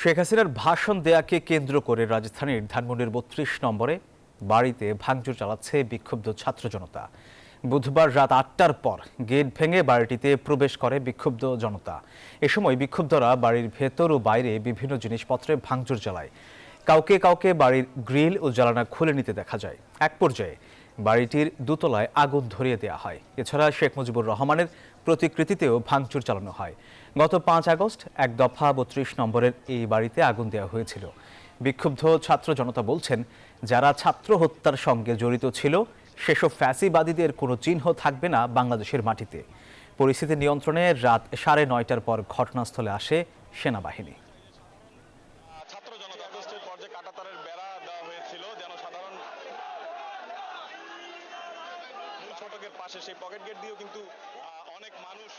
শেখ হাসিনার ভাষণ দেয়াকে কেন্দ্র করে রাজধানীর ধানমন্ডির ৩২ নম্বরে বাড়িতে ভাঙচুর চালাচ্ছে বিক্ষুব্ধ ছাত্র জনতা। বুধবার রাত ৮টার পর গেট ভেঙে বাড়িটিতে প্রবেশ করে বিক্ষুব্ধ জনতা। এ সময় বিক্ষুব্ধরা বাড়ির ভেতর ও বাইরে বিভিন্ন জিনিসপত্রে ভাঙচুর চালায়। কাউকে কাউকে বাড়ির গ্রিল ও জানালা খুলে নিতে দেখা যায়। এক পর্যায়ে বাড়িটির দোতলায় আগুন ধরিয়ে দেওয়া হয়। এছাড়া শেখ মুজিবুর রহমানের প্রতিকৃতিতেও ভাঙচুর চালানো হয়। গত ৫ আগস্ট এক দফা ৩২ নম্বরের এই বাড়িতে আগুন দেওয়া হয়েছিল। বিক্ষুব্ধ ছাত্র জনতা বলছেন, যারা ছাত্র হত্যার সঙ্গে জড়িত ছিল সেসব ফ্যাসিবাদীদের কোনো চিহ্ন থাকবে না বাংলাদেশের মাটিতে। পরিস্থিতি নিয়ন্ত্রণে রাত ৯:৩০টার পর ঘটনাস্থলে আসে সেনাবাহিনী। ছাত্র জনতা আগস্টের পর যে কাঁটাতারের বেড়া দেওয়া হয়েছিল যেন সাধারণ মূল ফটকের পাশে সেই পকেট গেট দিয়েও কিন্তু অনেক মানুষ